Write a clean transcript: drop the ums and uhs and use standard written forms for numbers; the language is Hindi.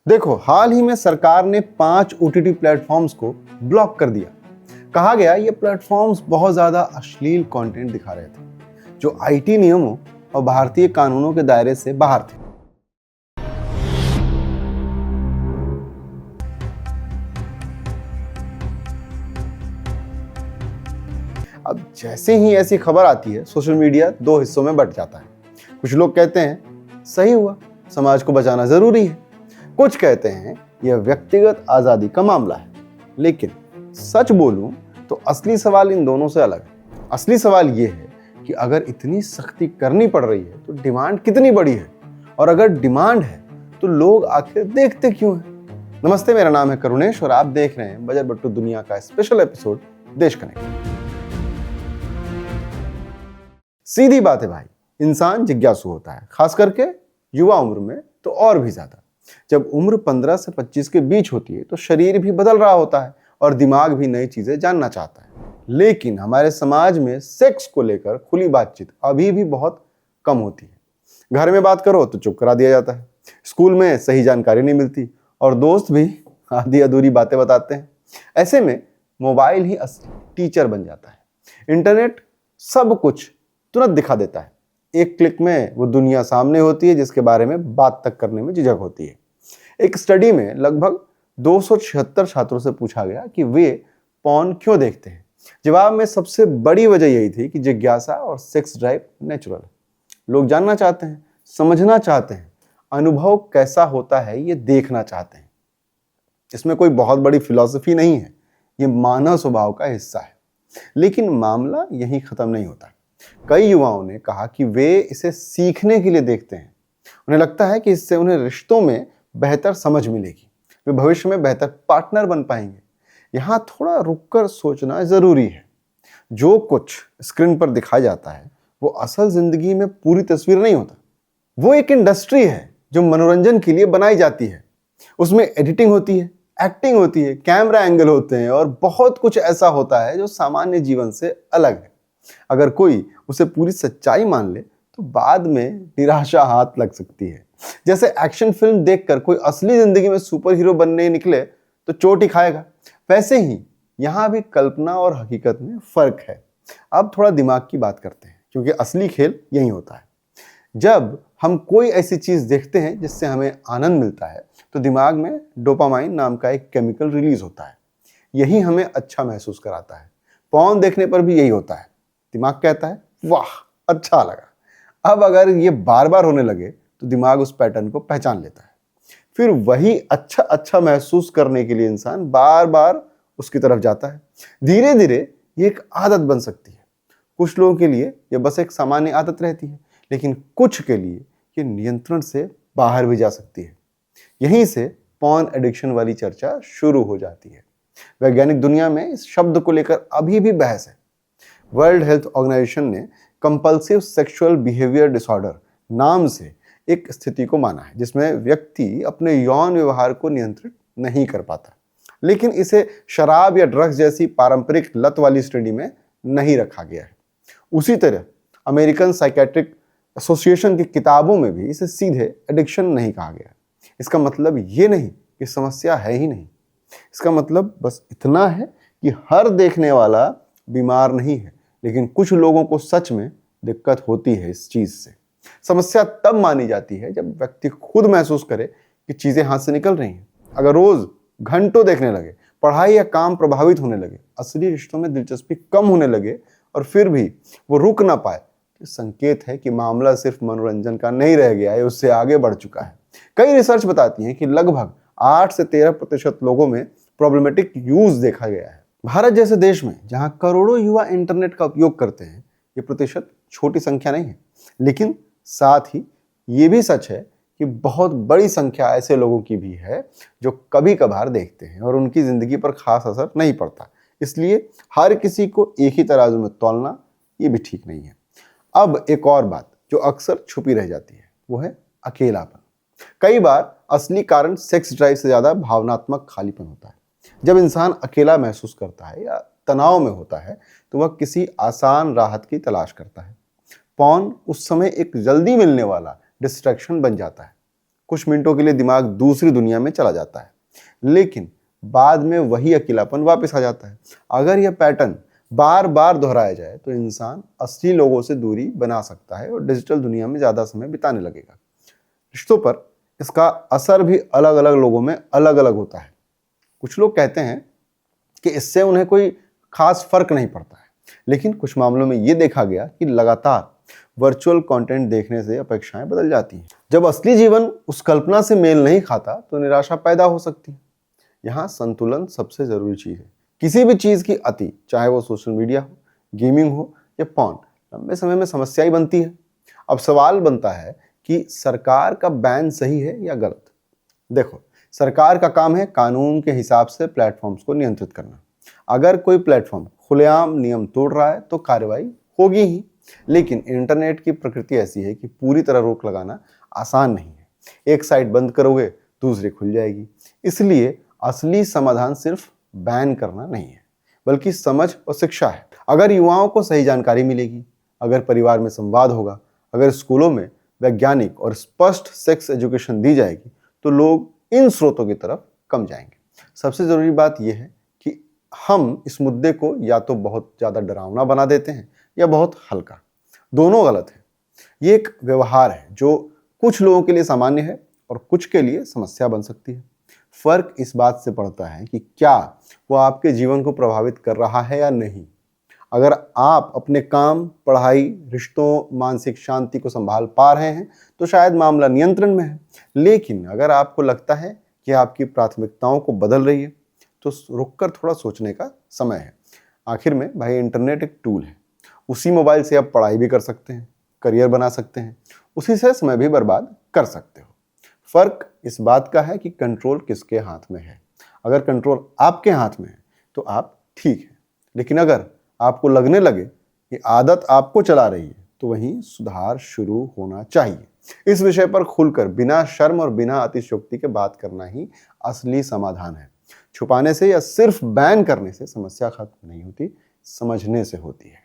देखो, हाल ही में सरकार ने 5 ओटीटी प्लेटफॉर्म्स को ब्लॉक कर दिया। कहा गया ये प्लेटफॉर्म्स बहुत ज्यादा अश्लील कंटेंट दिखा रहे थे जो आईटी नियमों और भारतीय कानूनों के दायरे से बाहर थे। अब जैसे ही ऐसी खबर आती है, सोशल मीडिया दो हिस्सों में बंट जाता है। कुछ लोग कहते हैं सही हुआ, समाज को बचाना जरूरी है। कुछ कहते हैं यह व्यक्तिगत आजादी का मामला है। लेकिन सच बोलूं तो असली सवाल इन दोनों से अलग है। असली सवाल यह है कि अगर इतनी सख्ती करनी पड़ रही है तो डिमांड कितनी बड़ी है, और अगर डिमांड है तो लोग आखिर देखते क्यों हैं। नमस्ते, मेरा नाम है करुणेश और आप देख रहे हैं बजट बट्टू दुनिया का स्पेशल एपिसोड देश कनेक्ट। सीधी बात है भाई, इंसान जिज्ञासु होता है, खास करके युवा उम्र में तो और भी ज्यादा। जब उम्र 15 से 25 के बीच होती है तो शरीर भी बदल रहा होता है और दिमाग भी नई चीजें जानना चाहता है। लेकिन हमारे समाज में सेक्स को लेकर खुली बातचीत अभी भी बहुत कम होती है। घर में बात करो तो चुप करा दिया जाता है, स्कूल में सही जानकारी नहीं मिलती और दोस्त भी आधी अधूरी बातें बताते हैं। ऐसे में मोबाइल ही असली टीचर बन जाता है। इंटरनेट सब कुछ तुरंत दिखा देता है। एक क्लिक में वो दुनिया सामने होती है जिसके बारे में बात तक करने में झिझक होती है। एक स्टडी में लगभग 276 छात्रों से पूछा गया कि वे पॉर्न क्यों देखते हैं। जवाब में सबसे बड़ी वजह यही थी कि जिज्ञासा और सेक्स ड्राइव नेचुरल है। लोग जानना चाहते हैं, समझना चाहते हैं, अनुभव कैसा होता है ये देखना चाहते हैं। इसमें कोई बहुत बड़ी फिलॉसफी नहीं है, ये मानव स्वभाव का हिस्सा है। लेकिन मामला यहीं खत्म नहीं होता। कई युवाओं ने कहा कि वे इसे सीखने के लिए देखते हैं। उन्हें लगता है कि इससे उन्हें रिश्तों में बेहतर समझ मिलेगी, वे भविष्य में बेहतर पार्टनर बन पाएंगे। यहाँ थोड़ा रुककर सोचना जरूरी है। जो कुछ स्क्रीन पर दिखाया जाता है वो असल जिंदगी में पूरी तस्वीर नहीं होता। वो एक इंडस्ट्री है जो मनोरंजन के लिए बनाई जाती है। उसमें एडिटिंग होती है, एक्टिंग होती है, कैमरा एंगल होते हैं और बहुत कुछ ऐसा होता है जो सामान्य जीवन से अलग है। अगर कोई उसे पूरी सच्चाई मान ले तो बाद में निराशा हाथ लग सकती है। जैसे एक्शन फिल्म देखकर कोई असली जिंदगी में सुपर हीरो बनने निकले तो चोट ही खाएगा, वैसे ही यहां भी कल्पना और हकीकत में फर्क है। अब थोड़ा दिमाग की बात करते हैं, क्योंकि असली खेल यही होता है। जब हम कोई ऐसी चीज देखते हैं जिससे हमें आनंद मिलता है तो दिमाग में डोपामाइन नाम का एक केमिकल रिलीज होता है। यही हमें अच्छा महसूस कराता है। पॉर्न देखने पर भी यही होता है। दिमाग कहता है वाह, अच्छा लगा। अब अगर ये बार बार होने लगे तो दिमाग उस पैटर्न को पहचान लेता है। फिर वही अच्छा अच्छा महसूस करने के लिए इंसान बार बार उसकी तरफ जाता है। धीरे धीरे ये एक आदत बन सकती है। कुछ लोगों के लिए ये बस एक सामान्य आदत रहती है, लेकिन कुछ के लिए ये नियंत्रण से बाहर भी जा सकती है। यहीं से पॉर्न एडिक्शन वाली चर्चा शुरू हो जाती है। वैज्ञानिक दुनिया में इस शब्द को लेकर अभी भी बहस है। वर्ल्ड हेल्थ ऑर्गेनाइजेशन ने कंपल्सिव सेक्सुअल बिहेवियर डिसऑर्डर नाम से एक स्थिति को माना है जिसमें व्यक्ति अपने यौन व्यवहार को नियंत्रित नहीं कर पाता। लेकिन इसे शराब या ड्रग्स जैसी पारंपरिक लत वाली श्रेणी में नहीं रखा गया है। उसी तरह अमेरिकन साइकेट्रिक एसोसिएशन की किताबों में भी इसे सीधे एडिक्शन नहीं कहा गया। इसका मतलब ये नहीं कि समस्या है ही नहीं। इसका मतलब बस इतना है कि हर देखने वाला बीमार नहीं है, लेकिन कुछ लोगों को सच में दिक्कत होती है इस चीज से। समस्या तब मानी जाती है जब व्यक्ति खुद महसूस करे कि चीजें हाथ से निकल रही हैं। अगर रोज घंटों देखने लगे, पढ़ाई या काम प्रभावित होने लगे, असली रिश्तों में दिलचस्पी कम होने लगे और फिर भी वो रुक ना पाए, तो संकेत है कि मामला सिर्फ मनोरंजन का नहीं रह गया है, उससे आगे बढ़ चुका है। कई रिसर्च बताती है कि लगभग 8 से 13% लोगों में प्रॉब्लमेटिक यूज देखा गया है। भारत जैसे देश में जहां करोड़ों युवा इंटरनेट का उपयोग करते हैं, ये प्रतिशत छोटी संख्या नहीं है। लेकिन साथ ही ये भी सच है कि बहुत बड़ी संख्या ऐसे लोगों की भी है जो कभी कभार देखते हैं और उनकी जिंदगी पर खास असर नहीं पड़ता। इसलिए हर किसी को एक ही तराजू में तौलना ये भी ठीक नहीं है। अब एक और बात जो अक्सर छुपी रह जाती है वो है अकेलापन। कई बार असली कारण सेक्स ड्राइव से ज्यादा भावनात्मक खालीपन होता है। जब इंसान अकेला महसूस करता है या तनाव में होता है तो वह किसी आसान राहत की तलाश करता है। पॉर्न उस समय एक जल्दी मिलने वाला डिस्ट्रैक्शन बन जाता है। कुछ मिनटों के लिए दिमाग दूसरी दुनिया में चला जाता है, लेकिन बाद में वही अकेलापन वापस आ जाता है। अगर यह पैटर्न बार बार दोहराया जाए तो इंसान असली लोगों से दूरी बना सकता है और डिजिटल दुनिया में ज़्यादा समय बिताने लगेगा। रिश्तों पर इसका असर भी अलग अलग लोगों में अलग अलग होता है। कुछ लोग कहते हैं कि इससे उन्हें कोई खास फर्क नहीं पड़ता है, लेकिन कुछ मामलों में ये देखा गया कि लगातार वर्चुअल कंटेंट देखने से अपेक्षाएं बदल जाती हैं। जब असली जीवन उस कल्पना से मेल नहीं खाता तो निराशा पैदा हो सकती है। यहाँ संतुलन सबसे जरूरी चीज है। किसी भी चीज की अति, चाहे वो सोशल मीडिया हो, गेमिंग हो या पॉर्न, लंबे समय में समस्या ही बनती है। अब सवाल बनता है कि सरकार का बैन सही है या गलत। देखो, सरकार का काम है कानून के हिसाब से प्लेटफॉर्म्स को नियंत्रित करना। अगर कोई प्लेटफॉर्म खुलेआम नियम तोड़ रहा है तो कार्रवाई होगी ही, लेकिन इंटरनेट की प्रकृति ऐसी है कि पूरी तरह रोक लगाना आसान नहीं है। एक साइट बंद करोगे, दूसरी खुल जाएगी। इसलिए असली समाधान सिर्फ बैन करना नहीं है, बल्कि समझ और शिक्षा है। अगर युवाओं को सही जानकारी मिलेगी, अगर परिवार में संवाद होगा, अगर स्कूलों में वैज्ञानिक और स्पष्ट सेक्स एजुकेशन दी जाएगी, तो लोग इन स्रोतों की तरफ कम जाएंगे। सबसे जरूरी बात यह है कि हम इस मुद्दे को या तो बहुत ज्यादा डरावना बना देते हैं या बहुत हल्का। दोनों गलत है। ये एक व्यवहार है जो कुछ लोगों के लिए सामान्य है और कुछ के लिए समस्या बन सकती है। फर्क इस बात से पड़ता है कि क्या वो आपके जीवन को प्रभावित कर रहा है या नहीं। अगर आप अपने काम, पढ़ाई, रिश्तों, मानसिक शांति को संभाल पा रहे हैं तो शायद मामला नियंत्रण में है। लेकिन अगर आपको लगता है कि आपकी प्राथमिकताओं को बदल रही है तो रुककर थोड़ा सोचने का समय है। आखिर में भाई, इंटरनेट एक टूल है। उसी मोबाइल से आप पढ़ाई भी कर सकते हैं, करियर बना सकते हैं, उसी से समय भी बर्बाद कर सकते हो। फर्क इस बात का है कि कंट्रोल किसके हाथ में है। अगर कंट्रोल आपके हाथ में है तो आप ठीक है, लेकिन अगर आपको लगने लगे कि आदत आपको चला रही है तो वहीं सुधार शुरू होना चाहिए। इस विषय पर खुलकर बिना शर्म और बिना अतिशयोक्ति के बात करना ही असली समाधान है। छुपाने से या सिर्फ बैन करने से समस्या खत्म नहीं होती, समझने से होती है।